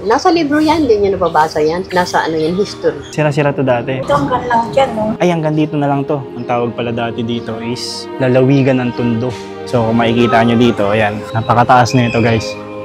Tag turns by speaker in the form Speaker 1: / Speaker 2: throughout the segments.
Speaker 1: Nasa libro yan, hindi nyo nababasa yan. Nasa ano yan, history.
Speaker 2: Sira-sira to dati.
Speaker 3: Ito hanggang lang dyan, no?
Speaker 2: Ay, hanggang dito na lang to. Ang tawag pala dati dito is lalawigan ng Tondo. So kung makikita nyo dito, ayan, napakataas na ito guys.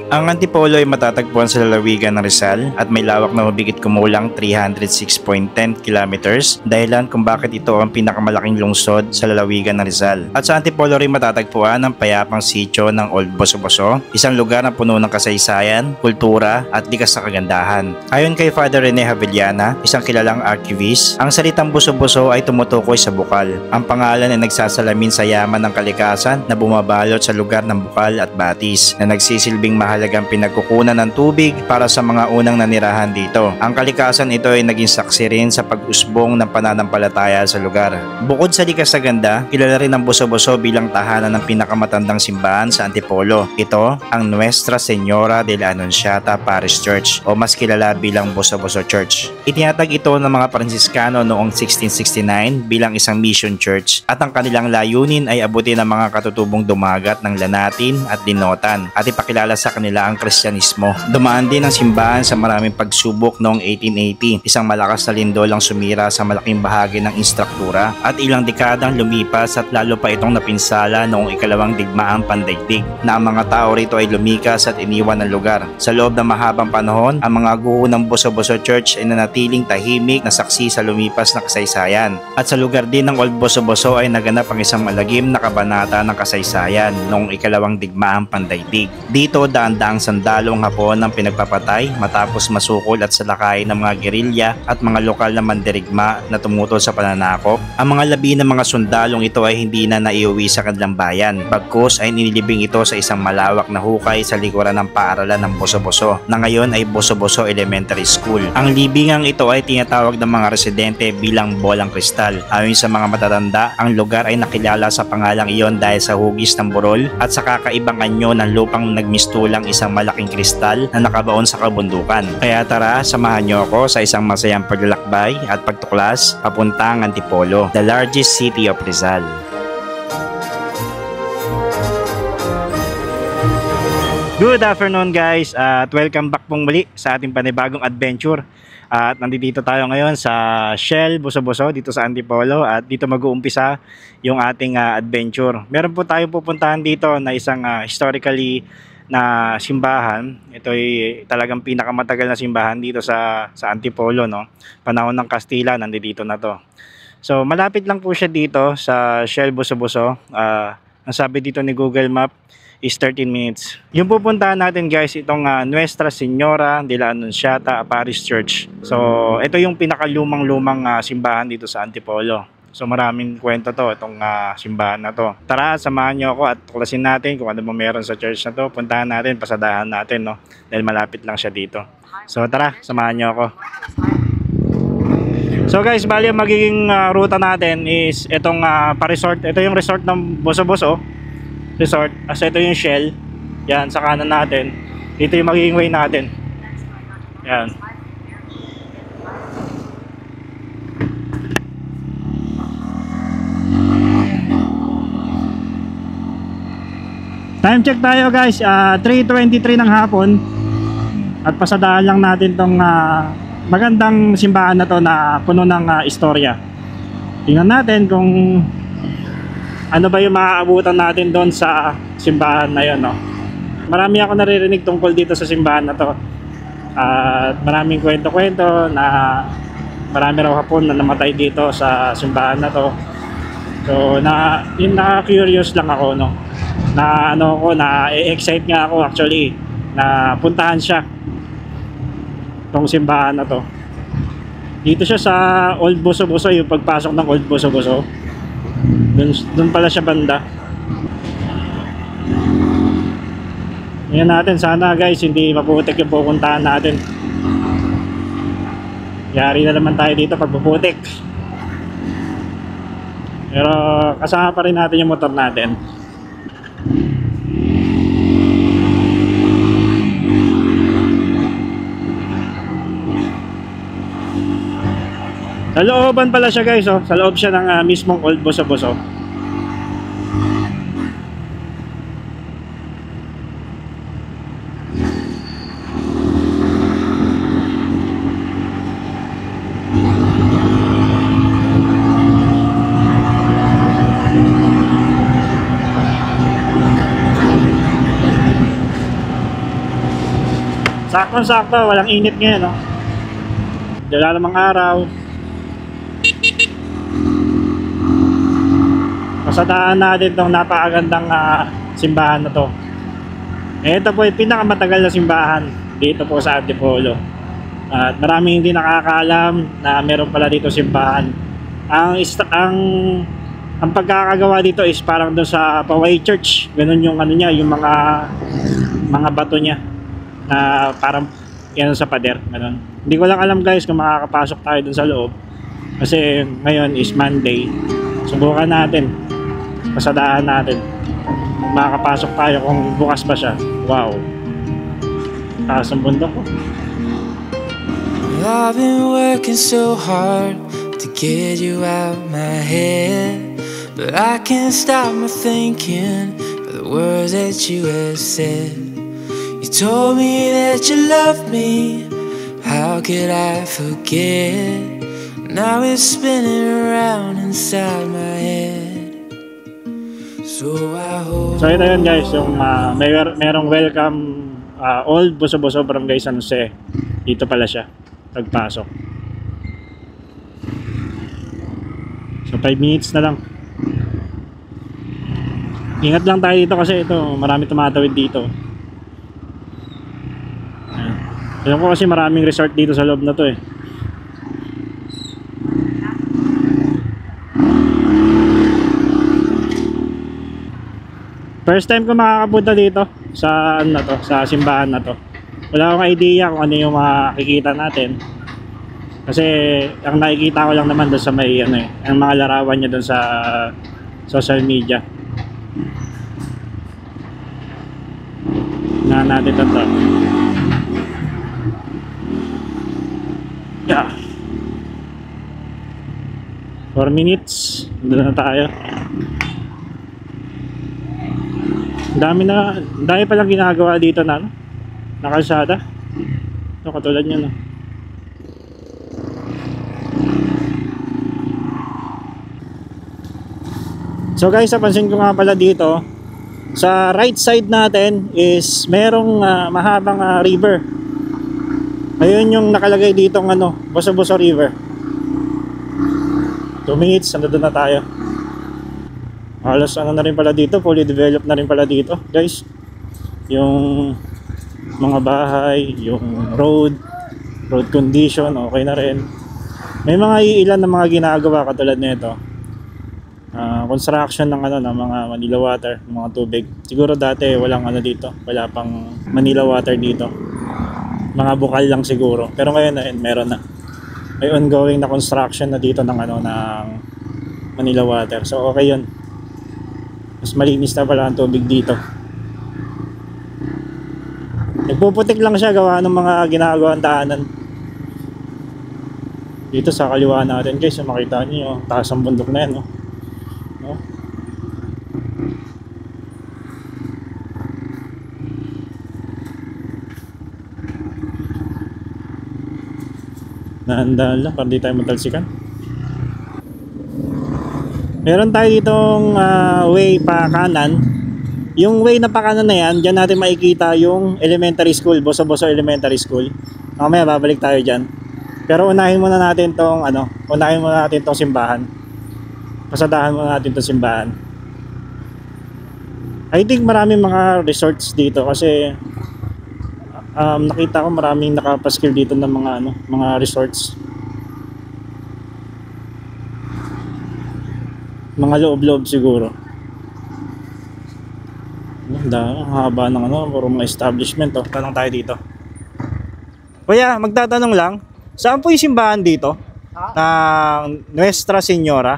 Speaker 2: Ang Antipolo ay matatagpuan sa lalawigan ng Rizal at may lawak na mabigit kumulang 306.10 kilometers, dahilan kung bakit ito ang pinakamalaking lungsod sa lalawigan ng Rizal. At sa Antipolo rin matatagpuan ang payapang sitio ng Old Boso-Boso, isang lugar na puno ng kasaysayan, kultura at likas na kagandahan. Ayon kay Father Rene Havillana, isang kilalang archivist, ang salitang Boso-Boso ay tumutukoy sa bukal. Ang pangalan ay nagsasalamin sa yaman ng kalikasan na bumabalot sa lugar ng bukal at batis na nagsisilbing mahalagang pinagkukunan ng tubig para sa mga unang nanirahan dito. Ang kalikasan ito ay naging saksi rin sa pag-usbong ng pananampalataya sa lugar. Bukod sa likas na ganda, kilala rin ang Boso-Boso bilang tahanan ng pinakamatandang simbahan sa Antipolo. Ito ang Nuestra Señora de la Anunciata Parish Church o mas kilala bilang Boso-Boso Church. Itinatag ito ng mga Pransiskano noong 1669 bilang isang mission church at ang kanilang layunin ay abutin ang mga katutubong dumagat ng Lanatin at Dinotan at ipakilala sa kanila ang Kristyanismo. Dumaan din ang simbahan sa maraming pagsubok noong 1880. Isang malakas na lindol ang sumira sa malaking bahagi ng istruktura at ilang dekadang lumipas at lalo pa itong napinsala noong ikalawang digmaang pandaigdig na ang mga tao rito ay lumikas at iniwan ng lugar. Sa loob ng mahabang panahon, ang mga guho ng Boso-Boso Church ay nanatiling tahimik na saksi sa lumipas na kasaysayan. At sa lugar din ng Old Boso-Boso ay naganap ang isang malagim na kabanata ng kasaysayan noong ikalawang digmaang pandaigdig. Dito daang sandalong Hapon ang pinagpapatay matapos masukol at salakay ng mga gerilya at mga lokal na mandirigma na tumutol sa pananakop. Ang mga labi ng mga sundalong ito ay hindi na naiuwi sa kanilang bayan. Bagkus ay nililibing ito sa isang malawak na hukay sa likuran ng paaralan ng Boso-Boso na ngayon ay Boso-Boso Elementary School. Ang libingang ito ay tinatawag ng mga residente bilang Bolang Kristal. Ayon sa mga matatanda, ang lugar ay nakilala sa pangalang iyon dahil sa hugis ng burol at sa kakaibang anyo ng lupang nagmistulang isang malaking kristal na nakabaon sa kabundukan. Kaya tara, samahan niyo ako sa isang masayang paglalakbay at pagtuklas papuntang Antipolo, the largest city of Rizal. Good afternoon guys at welcome back pong muli sa ating panibagong adventure. At nandito tayo ngayon sa Shell Boso-Boso dito sa Antipolo at dito mag-uumpisa yung ating adventure. Meron po tayo pupuntahan dito na isang historically na simbahan. Ito ay talagang pinakamatagal na simbahan dito sa Antipolo, no? Panahon ng Kastila, nandito na to. So malapit lang po siya dito sa Shell Boso-Boso. Ang sabi dito ni Google Map is 13 minutes. Yung pupuntahan natin guys, itong Nuestra Señora de la Anunciata Parish Church. So ito yung pinakalumang-lumang simbahan dito sa Antipolo. So maraming kwento to itong simbahan na to. Tara, samahan nyo ako at tuklasin natin kung ano ba meron sa church na to. Puntahan natin, pasadahan natin, no? Dahil malapit lang siya dito. So tara, samahan nyo ako. So guys, bali ang magiging ruta natin is itong pa-resort. Ito yung resort ng Boso-Boso Resort. As ito yung Shell. Yan, sa kanan natin. Dito yung magiging way natin. Yan. Time check tayo guys, 3:23 ng hapon. At pasadaan lang natin tong magandang simbahan na to na puno ng istorya. Tingnan natin kung ano ba yung maaabutan natin doon sa simbahan na yun, no? Marami ako naririnig tungkol dito sa simbahan na to. At maraming kwento-kwento na marami raw Hapon na namatay dito sa simbahan na to. So na-curious lang ako, no? Na-excite nga ako actually na puntahan siya tong simbahan na to. Dito siya sa Old Boso-Boso, yung pagpasok ng Old Boso-Boso. Doon pala siya banda. Ngayon natin, sana guys hindi maputik yung pupuntahan natin. Yari na naman tayo dito pag puputik. Pero kasama pa rin natin yung motor natin. Sa looban pala siya guys, oh. Sa loob siya ng mismong Old Boso-Boso. Sakto-sakto, walang init ngayon, no? Wala namang araw. Pasadaan natin itong napakagandang simbahan na to. Ito po ay pinakamatagal na simbahan dito po sa Antipolo. At maraming hindi nakakaalam na meron pala dito simbahan. Ang pagkakagawa dito is parang doon sa Poway Church. Ganun yung ano niya, yung mga bato niya na parang yan sa pader, ganun. Hindi ko lang alam guys kung makakapasok tayo dun sa loob kasi ngayon is Monday. Subukan natin, pasadaan natin kung makakapasok tayo, kung bukas ba siya. Wow, taas ang bundok ko.
Speaker 3: I've been working so hard to get you out my head, but I can't stop my thinking of the words that you have said. You told me that you loved me, how could I forget? Now it's spinning around inside my head. So I hope.
Speaker 2: So ito yun guys, yung merong welcome Old Boso-Boso Barangay San Jose. Dito pala siya pagpasok. So 5 minutes na lang. Ingat lang tayo dito kasi ito marami tumatawid dito. Alam ko kasi maraming resort dito sa loob na to eh. First time ko makakapunta dito sa ano na to, sa simbahan na to. Wala akong idea kung ano yung makikita natin. Kasi ang nakikita ko lang naman doon sa may ano eh, ang mga larawan niya doon sa social media. Na natin to. Yeah. 4 minutes. Doon na tayo. Dami palang ginagawa dito na ano? Na kalsada. Ito katulad nyo no. So guys, napansin ko nga pala dito sa right side natin is merong mahabang river. Ayun yung nakalagay dito ng ano, Boso-Boso River. 2 minutes, nandun na tayo. Halos ano na rin pala dito, fully developed na rin pala dito guys. Yung mga bahay, yung road condition, okay na rin. May mga ilan na mga ginagawa katulad nito. Construction ng ano, ng mga Manila Water, mga tubig. Siguro dati walang ano dito, wala pang Manila Water dito. Mga bukal lang siguro. Pero ngayon meron na. May ongoing na construction na dito ng ano, ng Manila Water. So okay 'yun. Mas malinis na pala ang tubig dito. Nagpuputik lang siya gawa ng mga ginagawang daanan. Dito sa kaliwa natin guys, makita niyo, taas ang bundok na 'yan, no. Naandaan lang para di tayo matalsikan. Meron tayo ditong way pa kanan. Yung way na pa kanan na yan, dyan natin makikita yung elementary school, Boso-Boso Elementary School. Mamaya babalik tayo dyan. Pero unahin muna natin tong ano, unahin muna natin tong simbahan. Pasadahan muna natin tong simbahan. I think maraming mga resorts dito kasi nakita ko maraming nakapaskil dito ng mga ano, mga resorts. Mga loob-loob siguro. Ang haba ng ano, puro mga establishment oh. Tanong tayo dito. Kuya, magtatanong lang, saan po yung simbahan dito? Ng Nuestra Señora?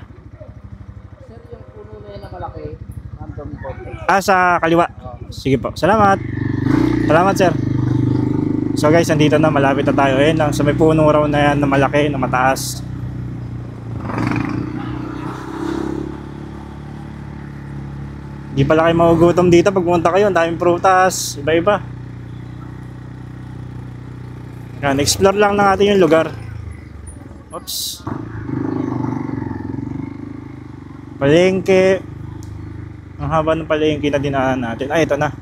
Speaker 4: Sir, yung puno na yan na malaki, nandun konti.
Speaker 2: Sa kaliwa. Sige po, salamat. Salamat sir. So guys, nandito na, malapit na tayo. Ayun lang, sa may puno raw na yan na malaki, na mataas. Di pala kayo magugutom dito pag pumunta kayo. Ang daming prutas, iba-iba. Yan, explore lang natin yung lugar. Oops. Palengke. Ang haba ng palengke na dinaanan natin. Ay, ito na.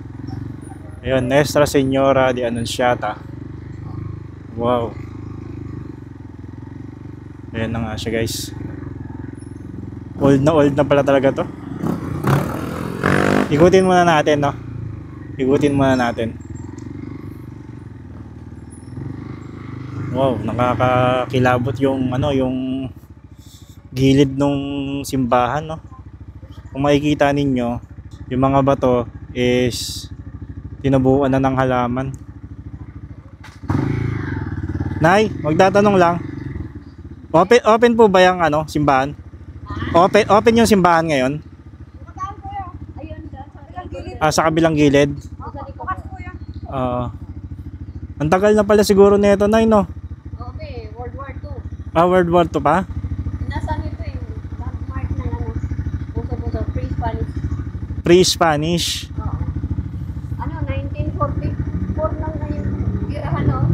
Speaker 2: Ayun, Nuestra Señora de Anunciata. Wow. Ayan na nga siya guys. Old na pala talaga to. Ikutin muna natin, no? Ikutin muna natin. Wow, nakakakilabot yung ano, yung gilid nung simbahan, no? Kung makikita ninyo, yung mga bato is tinubuan na ng halaman. Nay, magtatanong lang. Open po ba yung ano, simbahan? Open yung simbahan ngayon? Sa kabilang gilid. Ang tagal na pala siguro nito, Nay, no?
Speaker 1: Okay, World War II.
Speaker 2: World War II pa?
Speaker 1: Nasaan ito yung landmark ng ano? Puso-puso, pre-Spanish.
Speaker 2: Pre-Spanish.
Speaker 1: Oo. Ano, 1944 lang na yung tirahan, no?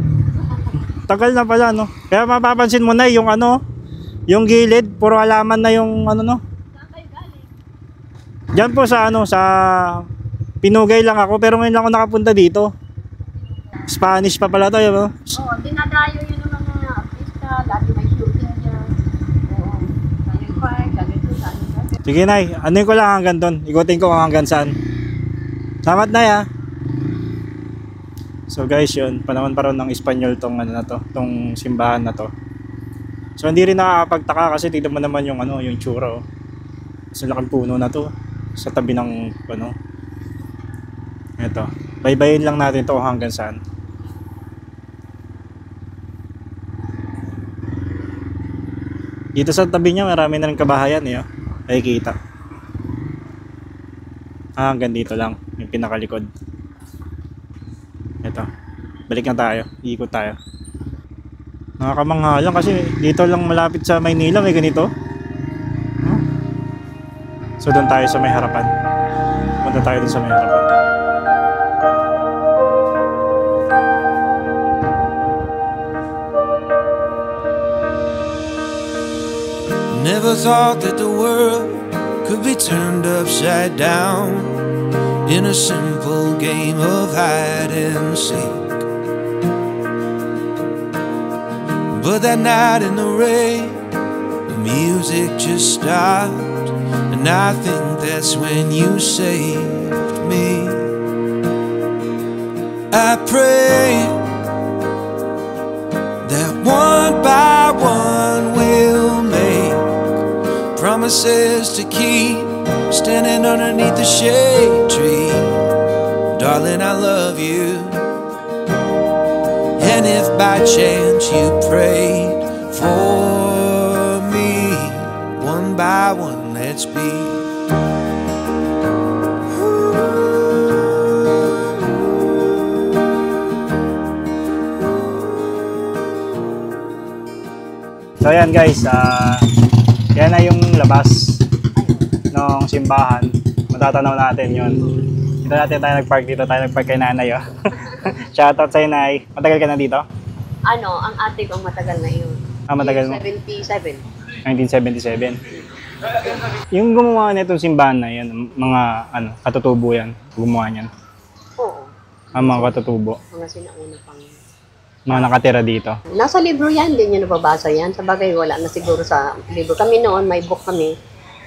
Speaker 2: Tagal na pala, no? Kaya mapapansin mo na yung ano, yung gilid, puro halaman na yung ano, no?
Speaker 1: Saan kayo galing?
Speaker 2: Diyan po sa ano, sa Pinugay lang ako, pero ngayon lang ako nakapunta dito. Spanish pa pala tayo, no?
Speaker 1: Oo, dinadayo yun ng mga artista, lagi may shooting dyan. Oo, galing park, galing to, galing to.
Speaker 2: Sige, Nay, ano ko lang hanggang doon. Ikutin ko hanggang saan. Salamat, Nay, ha? So guys, yun, panahon pa rin ng Espanyol tong ano na to, tong simbahan na to. So hindi rin nakakapagtaka kasi tignan mo naman yung ano, yung tsura, oh. Sa laking puno na to sa tabi ng ano. Ito. Baybayin lang natin to hanggang saan. Dito sa tabi niya, marami na rin kabahayan, eh, oh. Ay kita. Hanggang dito lang, yung pinakalikod. Ito. Balik na tayo. Iikot tayo. Nakakamangha lang kasi dito lang malapit sa Maynila may ganito. Huh? So doon tayo sa may harapan. Punta tayo doon sa may harapan.
Speaker 3: Never thought that the world could be turned upside down in a simple game of hide and seek. But that night in the rain, the music just stopped, and I think that's when you saved me. I pray that one by one we'll make promises to keep, standing underneath the shade tree. Darling, I love you. And if by chance you prayed for me, one by one, let's be.
Speaker 2: So ayan guys, yan na yung labas ng simbahan. Matatanaw natin yun. Dito natin tayo nagpark, dito tayo nagpark kay nanay, oh. Shoutout sa'yo, Nay. Matagal ka na dito?
Speaker 1: Ano, ang ate ko matagal na yun.
Speaker 2: Matagal mo?
Speaker 1: 77.
Speaker 2: 1977. Yung gumawa na itong simbahan na yan, mga ano, katutubo yan, gumawa niyan.
Speaker 1: Oo.
Speaker 2: Ang mga katutubo,
Speaker 1: Mga sinauna pang...
Speaker 2: mga nakatira dito.
Speaker 1: Nasa libro yan, hindi nyo nababasa yan. Sa bagay, wala na siguro sa libro. Kami noon, may book kami,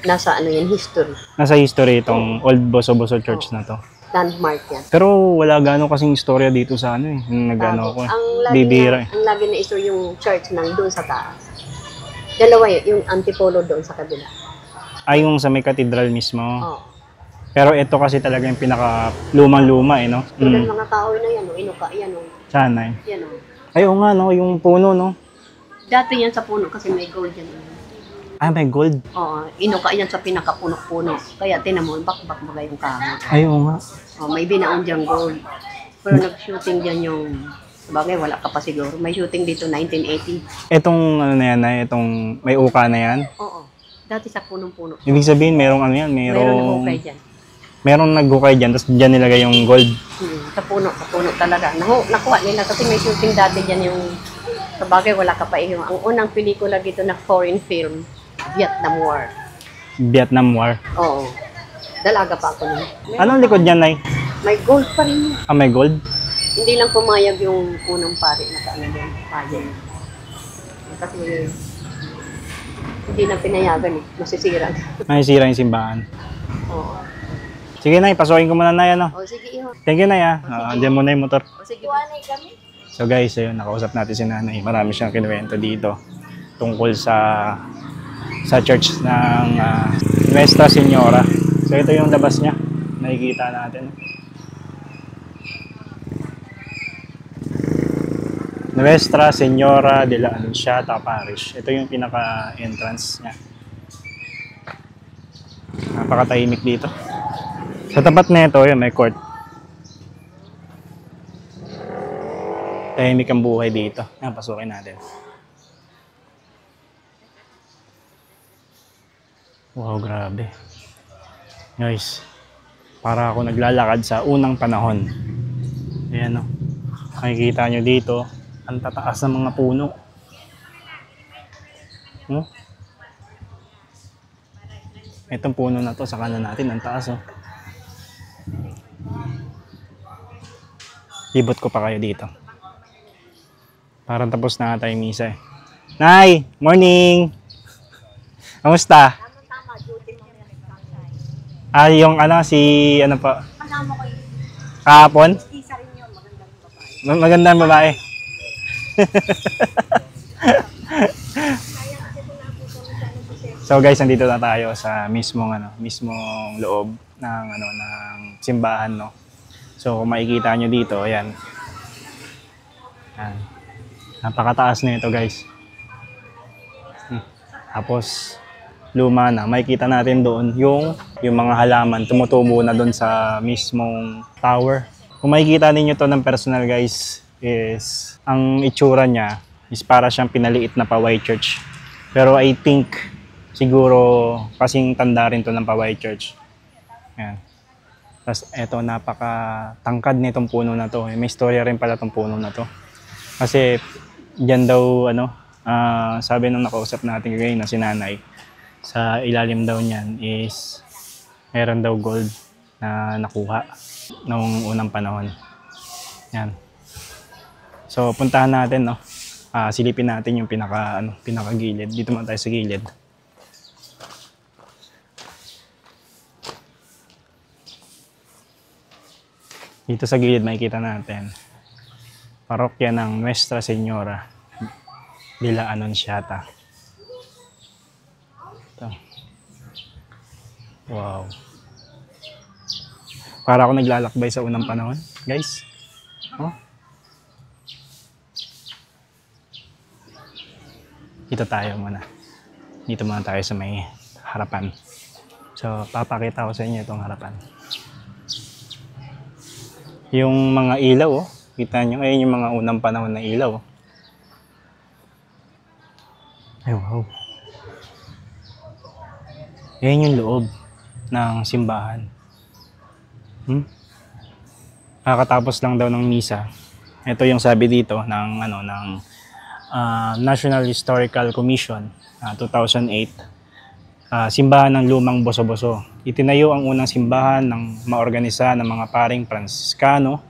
Speaker 1: nasa ano yan, history.
Speaker 2: Nasa history itong Old Boso-Boso Church na to.
Speaker 1: Landmark yan.
Speaker 2: Pero wala gano'ng kasing istorya dito sa ano eh. Yung nag-ano ko eh. Bibira eh.
Speaker 1: Ang lagi na iso yung church nang doon sa taas. Dalawa yun, yung antipolo doon sa kabila.
Speaker 2: Ay, yung sa may cathedral mismo.
Speaker 1: Oo.
Speaker 2: Pero ito kasi talaga yung pinaka lumang-luma eh, no?
Speaker 1: Tulad mga kahoy na yan, no? Inuka, yan o.
Speaker 2: Sana eh.
Speaker 1: Yan o.
Speaker 2: Ay, oo nga, no? Yung puno, no?
Speaker 1: Dati yan sa puno kasi may gold yan.
Speaker 2: Ay, may gold.
Speaker 1: Oo, inuka yan sa pinakapuno-puno. Kaya tinan mo, bakbak ba yung kahoy.
Speaker 2: Ay, oo nga.
Speaker 1: Oh, may binaon diyang gold. Pero nag-shooting dyan yung... Sabagay, wala ka pa siguro. May shooting dito 1980.
Speaker 2: Itong ano na yan, itong may uka na yan.
Speaker 1: Oo. Dati sa punong-puno.
Speaker 2: Ibig sabihin, merong ano yan,
Speaker 1: Mayroon nag-hukay dyan.
Speaker 2: merong naghukay dyan, tapos dyan nilagay yung gold.
Speaker 1: Sa puno talaga. Nakuha nila kasi may shooting dati dyan yung... Sabagay, wala ka pa yung... Ang unang pelikula dito na foreign film, Vietnam War.
Speaker 2: Vietnam War.
Speaker 1: Oo. Dalaga pa ako nun.
Speaker 2: Anong likod niyan, Nay?
Speaker 1: May gold pa rin.
Speaker 2: Ah, may gold?
Speaker 1: Hindi lang pumayag yung unang pari na kaano doon, payag. Kasi hindi na pinayagan eh, masisira.
Speaker 2: Masisira yung simbahan.
Speaker 1: Oo.
Speaker 2: Sige Nay, pasukin ko muna Nay ano.
Speaker 1: O sige, iho.
Speaker 2: Thank you Nay Andiyan muna yung motor.
Speaker 1: O sige.
Speaker 2: So guys, ayun, nakausap natin si Nanay. Marami siyang kinuwento dito tungkol sa church ng Nuestra Señora. So ito yung labas niya. Nakikita natin. Nuestra Señora de la Anunciata Parish. Ito yung pinaka-entrance niya. Napakatahimik dito. Sa tapat na ito, yun, may court. Tahimik ang buhay dito. Yan, pasukin natin. Wow, grabe. Guys, para ako naglalakad sa unang panahon. Ayan o. Makikita nyo dito, ang tataas ng mga puno. Itong puno na to sa kanan natin, ang taas oh. Ibot ko pa kayo dito. Parang tapos na ata yung misa eh. Nay! Morning! Kamusta? Yung ano, si ano pa? Kahapon? Magandang babae. So guys, nandito na tayo sa mismong loob ng simbahan, no. So kung makikita nyo dito, ayan. Ayan. Napakataas na ito, guys. Tapos luma na, makikita natin doon yung mga halaman tumutubo na doon sa mismong tower. Kung makikita ninyo to ng personal, guys, is ang itsura niya is para siyang pinaliit na Paway Church. Pero I think siguro kasing tanda rin to ng Paway Church. Ayan. Tapos eto, napakatangkad nitong puno na to. May istorya rin pala tong puno na to. Kasi diyan daw sabi nung nakausap natin ngayon na si Nanay, sa ilalim daw niyan is meron daw gold na nakuha noong unang panahon. Yan. So puntahan natin, no. Silipin natin yung pinakagilid. Dito man tayo sa gilid. Dito sa gilid makikita natin parokya ng Nuestra Señora de la Anunciata. Ito. Wow. Para ako naglalakbay sa unang panahon, guys. Oh. Dito tayo muna. Dito muna tayo sa may harapan. So, papakita ko sa inyo itong harapan. Yung mga ilaw, oh. Kita nyo, ayun yung mga unang panahon na ilaw. Ay, wow. Ayan yung loob ng simbahan. Kakatapos lang daw ng misa. Ito yung sabi dito ng National Historical Commission 2008. Simbahan ng Lumang Boso-Boso. Itinayo ang unang simbahan ng maorganisa ng mga paring Pransiskano,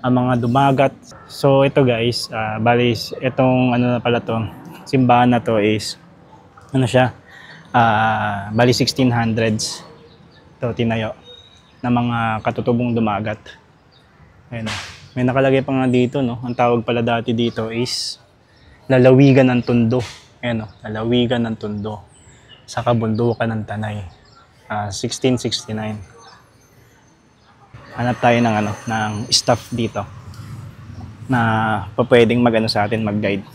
Speaker 2: ang mga dumagat. So ito guys, bali itong na pala to, simbahan na to is bali 1600s ito tinayo ng mga katutubong dumagat. Ayun, may nakalagay pa nga dito, no. Ang tawag pala dati dito is lalawigan ng Tondo. Ayun, no. Lalawigan ng Tondo sa kabundukan ng Tanay. 1669. Hanap tayo ng staff dito na pwedeng sa atin, mag-guide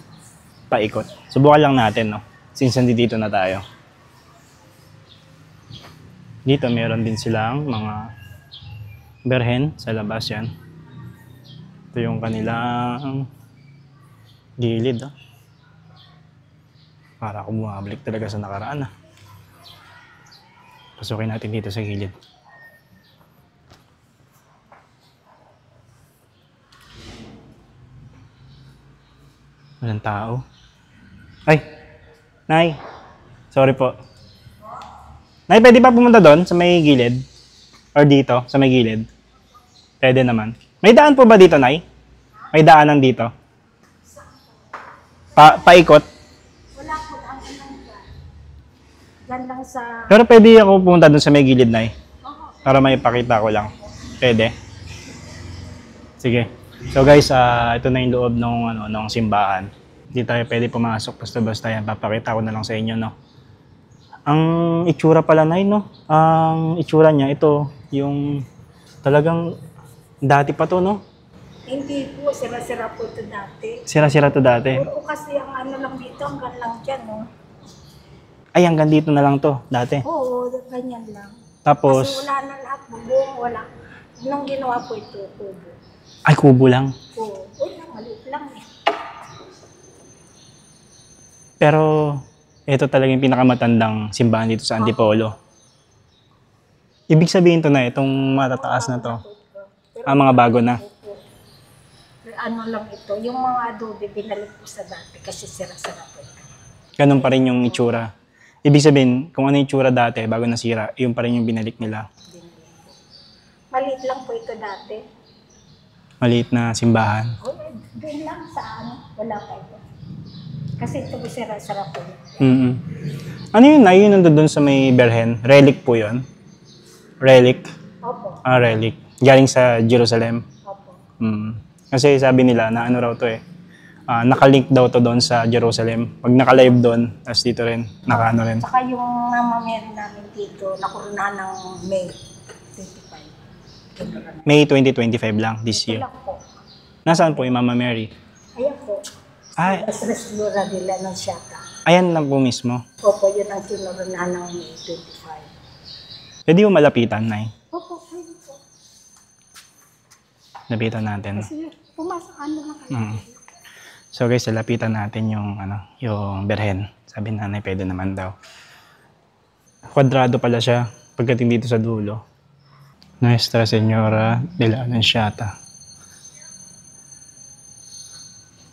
Speaker 2: paikot. Subukan lang natin, no, since nandito na tayo. Dito meron din silang mga berhen sa labas yan. Ito yung kanilang gilid, oh. Para ako bumabalik talaga sa nakaraan, ah. Pasukin natin dito sa gilid. Walang tao. Ay! Nay! Sorry po. Nay, pwede ba pumunta doon sa may gilid? Or dito, sa may gilid? Pwede naman. May daan po ba dito, Nay? May daanan dito. Paikot.
Speaker 5: Wala po ang anong dyan. Dyan lang sa...
Speaker 2: Pero pwede ako pumunta dun sa may gilid na para may ipakita ko lang. Pwede. Sige. So guys, ito na yung loob ng simbahan. Hindi tayo pwede pumasok basta-basta yan. Papakita ko na lang sa inyo, no? Ang itsura pala, Nay, no? Ang itsura niya, ito, yung talagang dati pa to, no?
Speaker 5: Hindi po, sira-sira po ito dati.
Speaker 2: Sira-sira to dati.
Speaker 5: Oo, kasi ang ano lang dito, hanggang lang dyan, no?
Speaker 2: Ay, hanggang dito na lang to, dati.
Speaker 5: Oo, ganyan lang.
Speaker 2: Tapos,
Speaker 5: Kasi wala na lahat, bubong, wala. Nung ginawa po ito, kubo.
Speaker 2: ay, kubo lang.
Speaker 5: Oo, wala, maliit lang eh.
Speaker 2: Pero, ito talaga yung pinakamatandang simbahan dito sa Antipolo. Ibig sabihin to na, itong matataas na to. Mga bago na.
Speaker 5: Ano lang ito, yung mga adobe binalik po sa dati kasi sira-sira po ito.
Speaker 2: Ganun pa rin yung itsura. Ibig sabihin, kung ano yung itsura dati, bago nasira, yun pa rin yung binalik nila.
Speaker 5: Maliit lang po ito dati.
Speaker 2: Maliit na simbahan.
Speaker 5: Oh, doon lang sa ano, wala pa ito. Kasi ito sira-sira po ito.
Speaker 2: Mm-mm. Ano yun na? Yun nandun doon sa may Berhen. Relic po yun. Relic.
Speaker 5: Opo,
Speaker 2: Relic. Galing sa Jerusalem.
Speaker 5: opo.
Speaker 2: Kasi sabi nila na ano raw to nakalink daw to doon sa Jerusalem. Pag nakalive doon, tapos dito rin, nakaano rin.
Speaker 5: Saka yung Mama Mary namin dito, nakurunahan ng May 25.
Speaker 2: May 2025 lang, this year.
Speaker 5: Wala po.
Speaker 2: Nasaan po yung Mama Mary?
Speaker 5: Ayan po.
Speaker 2: Ay,
Speaker 5: Resura nila ng Shata.
Speaker 2: ayan lang po mismo.
Speaker 5: Opo, yun ang kinurunahan ng May 25.
Speaker 2: Pwede yung malapitan, Nay.
Speaker 5: Opo, ayun po.
Speaker 2: Lapitan natin.
Speaker 5: Kasi pumasok ano na kayo.
Speaker 2: So guys, lapitan natin yung yung Berhen. Sabi na nanay, pwede naman daw. Kwadrado pala siya pagdating dito sa dulo. Nuestra Señora de la Anunciata.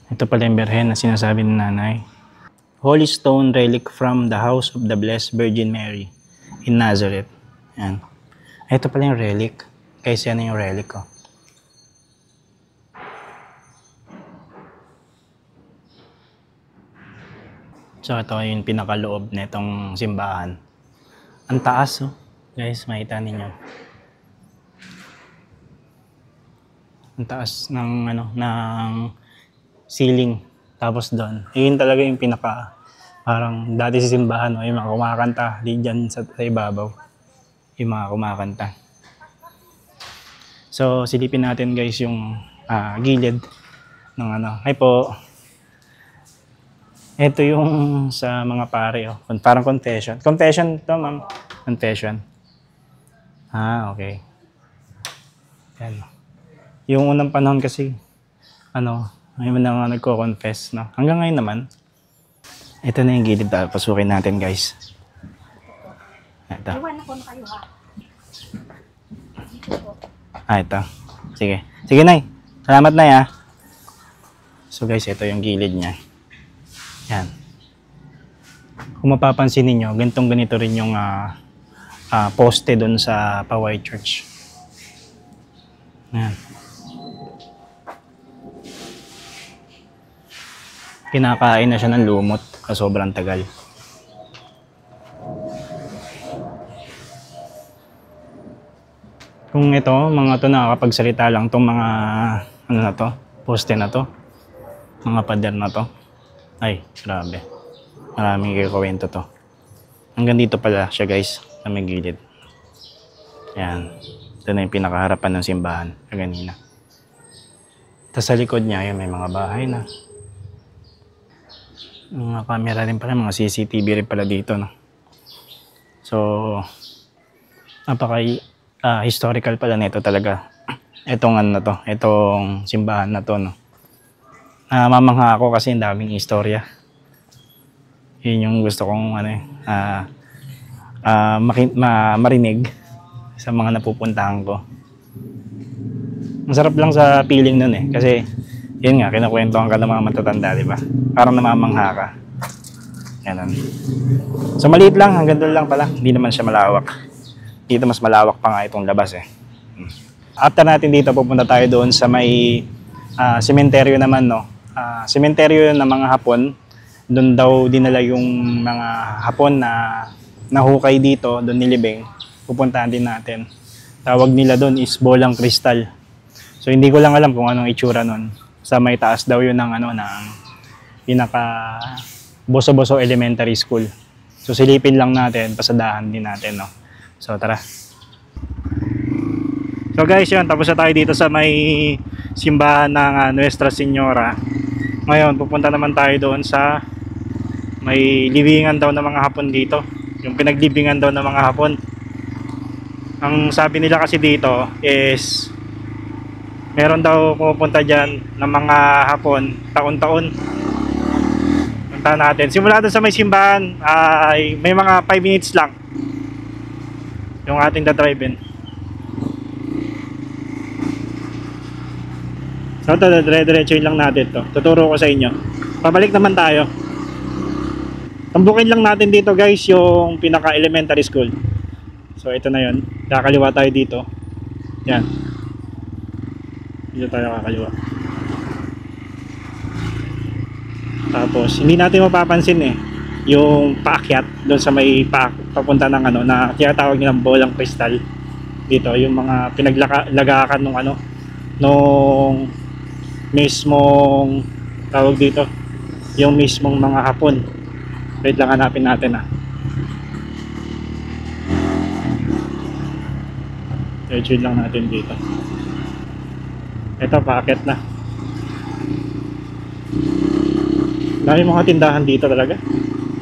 Speaker 2: Ito pala yung Berhen na sinasabi ni nanay. Holy stone relic from the house of the Blessed Virgin Mary in Nazareth. Yan. Ito pala yung relic. Kaysa yan yung relic ko. So ito yung pinakaloob na itong simbahan. Ang taas, oh. Guys, makita ninyo. Ang taas ng ng ceiling. Tapos doon. Yun talaga yung parang dati sa simbahan, oh, yung mga kumakanta diyan sa ibabaw. Yung mga kumakanta. So silipin natin guys yung gilid ng Hi po. Ito yung sa mga pare, oh. Parang confession. Confession to, ma'am. Confession. Okay. Yan. Yung unang panahon kasi, may mga nagko-confess, no? Hanggang ngayon naman. Ito na yung gilid. Pasukin natin, guys. Ito.
Speaker 5: Iwan ako na kayo ha.
Speaker 2: Ito. Sige. Sige, Nay. Salamat, Nay, ha. So, guys, ito yung gilid niya. Yan. Kung mapapansin ninyo, ganito rin yung poste doon sa Poway Church. Yan. Kinakain na siya ng lumot sa sobrang tagal. Kung ito, mga to nakakapagsalita lang tong mga poste na to, mga pader na to. Ay, grabe. Maraming kikuwento to. Hanggang dito pala siya guys, sa may gilid. Yan. Ito na yung pinakaharapan ng simbahan, kanina. Tapos sa likod niya, yun, may mga bahay na. Mga camera rin pala, mga CCTV rin pala dito, no? So, historical pala nito talaga. Itong itong simbahan na to, no? Mamangha ako kasi ang daming istorya. Yun yung gusto kong marinig sa mga napupuntahan ko. Masarap lang sa feeling nun eh. Kasi yun nga, kinakwentuhan ka ng mga matatanda, di ba? Parang namamangha ka. Ganun. So maliit lang, hanggang doon lang pala. Hindi naman siya malawak. Dito mas malawak pa nga itong labas eh. After natin dito, pupunta tayo doon sa may sementeryo naman, no. Sementeryo ng mga Hapon. Doon daw dinala yung mga Hapon na nahukay dito, doon nilibing. Pupuntahan din natin. Tawag nila doon is Bolang Kristal. So hindi ko lang alam kung anong itsura nun. Sa may taas daw yun ng ng pinaka Boso-Boso Elementary School. So silipin lang natin, pasadahan din natin, no. So tara. So guys, yun, tapos na tayo dito sa may simbahan ng Nuestra Señora. Ngayon, pupunta naman tayo doon sa may libingan daw ng mga Hapon dito. Yung pinaglibingan daw ng mga Hapon. Ang sabi nila kasi dito is meron daw pupunta dyan ng mga Hapon taon-taon. Punta natin. Simula doon sa may simbahan ay may mga 5 minutes lang yung ating dadrive-in. So ito, dire-diretsuin lang natin to. Tuturo ko sa inyo. Pabalik naman tayo. Tambukin lang natin dito guys yung pinaka elementary school. So ito na yun. Kakaliwa tayo dito. Yan. Dito tayo kakaliwa. Tapos hindi natin mapapansin yung paakyat doon sa may papunta ng na tinatawag nilang Bolang Kristal. Dito yung mga pinaglagakan nung mismong tawag dito, yung mismong mga Hapon. Wait lang, hanapin natin i-tune lang natin dito. Ito, paakyat na. Dami mga tindahan dito talaga.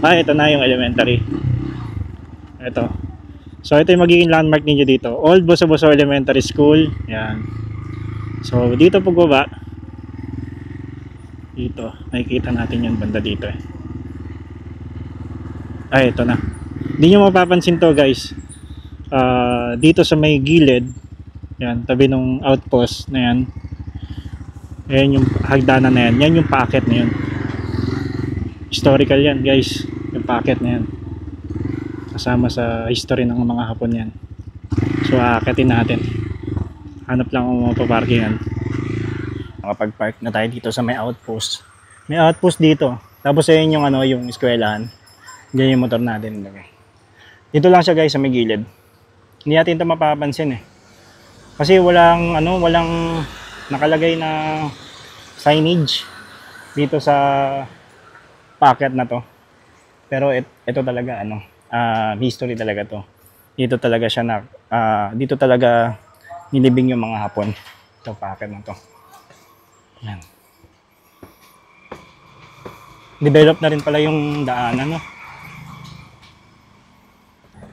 Speaker 2: Ito na yung elementary. Ito. So ito yung magiging landmark ninyo dito, Old Boso-Boso Elementary School. Yan. So dito pagbaba, dito nakikita natin yung banda dito ito na. Hindi nyo mapapansin to guys, dito sa may gilid, yan, tabi nung outpost na yan, ayan yung hagdanan na yan, yan yung packet na yun. Historical yan guys, yung packet na yan, kasama sa history ng mga Hapon yan. So aakyatin natin, hanap lang kung mapaparkingan. Makapag-park na tayo dito sa may outpost. May outpost dito. Tapos ayun yung yung eskwelahan. Diyan yung motor natin. Dito lang siya guys sa may gilid. Hindi natin ito mapapansin Kasi walang nakalagay na signage dito sa packet na to. Pero ito talaga history talaga to. Dito talaga siya dito talaga nilibing yung mga Hapon. Ito packet na to. Yan. Develop na rin pala yung daanan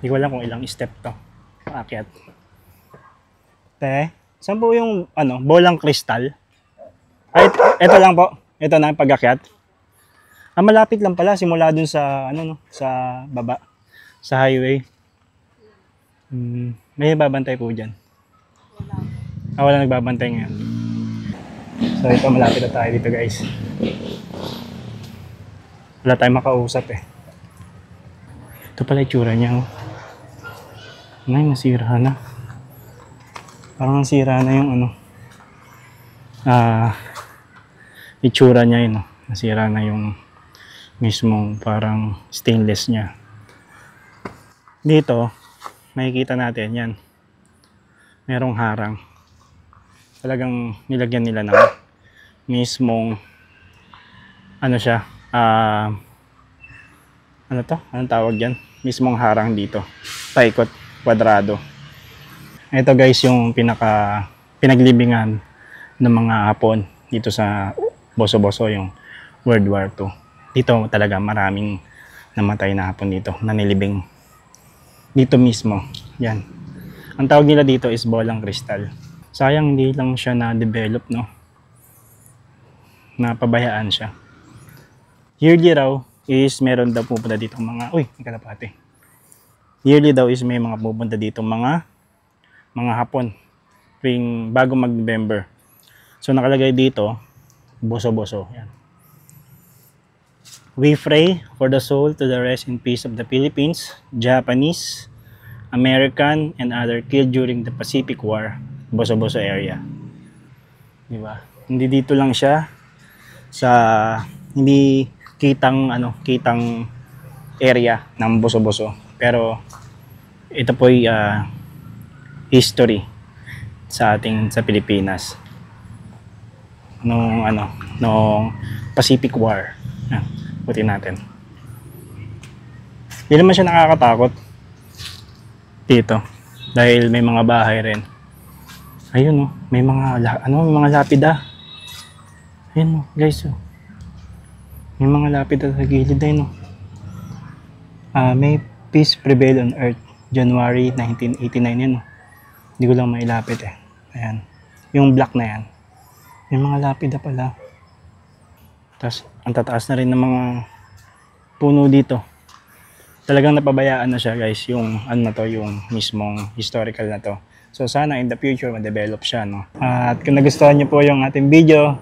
Speaker 2: Hindi ko alam kung ilang step to. Paakyat. Saan po yung Bolang Kristal? Ay, ito lang po. Ito na yung pag-akyat. Malapit lang pala simula dun sa sa baba, sa highway. May babantay po diyan. Wala nagbabantay ngayon. So ito, malapit na tayo dito guys. Wala tayong makausap Ito pala itsura niya nasira na. Parang nasira na yung itsura niya nasira na yung mismong parang stainless niya. Dito makikita natin yan, merong harang. Talagang nilagyan nila ng mismong siya, anong tawag yan, mismong harang dito, paikot, kwadrado. Ito guys yung pinaglibingan ng mga Hapon dito sa Boso-Boso, yung World War II. Dito talaga maraming namatay na Hapon dito, nanilibing dito mismo. Yan, ang tawag nila dito is Bolang Kristal. Sayang hindi lang siya na-develop napabayaan siya. Yearly raw is meron daw pupunta dito mga may kalapate. Yearly daw is may mga pupunta dito mga Hapon tuwing bago mag-November. So nakalagay dito Boso-Boso. Yan. We pray for the soul to the rest in peace of the Philippines, Japanese, American, and other killed during the Pacific War, Boso-Boso area. Diba? Hindi dito lang siya sa hindi kitang area ng Boso-Boso. Pero ito po ay history sa Pilipinas. Nung Pacific War. Putin natin. Hindi naman siya nakakatakot dito dahil may mga bahay rin. Ayun may mga lapida. Ayun guys. May mga lapida sa gilid na may peace prevail on earth January 1989 yan. Hindi ko lang mailapit Ayan. Yung black na yan. May mga lapida pala. Tapos ang tataas na rin ng mga puno dito. Talagang napabayaan na siya guys, yung yung mismong historical na to. So sana in the future ma-develop siya, no. At kung nagustuhan niyo po yung ating video,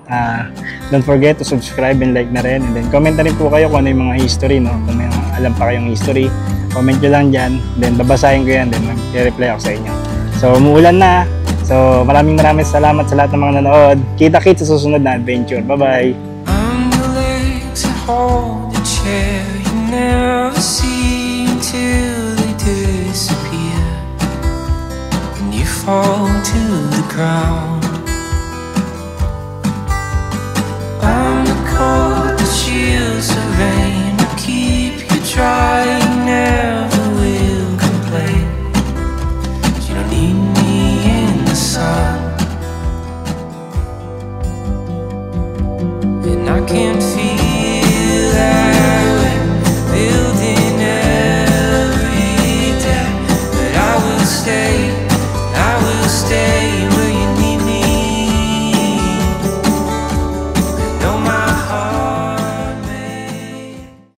Speaker 2: don't forget to subscribe and like na rin, and then comment na rin po kayo kung ano yung mga history, no. Kung may alam pa kayong history, comment nyo lang dyan, then babasahin ko yan, then mag-reply ako sa inyo. So umuulan na. So maraming salamat sa lahat ng mga nanood. Kita-kits sa susunod na adventure. Bye-bye.
Speaker 3: I'm the legs that hold the chair you never see until they disappear, and you fall to the ground. I'm the cold that shields the rain, will keep you dry, you never will complain. You don't need me in the sun, and I can feel that way building every day. But I will stay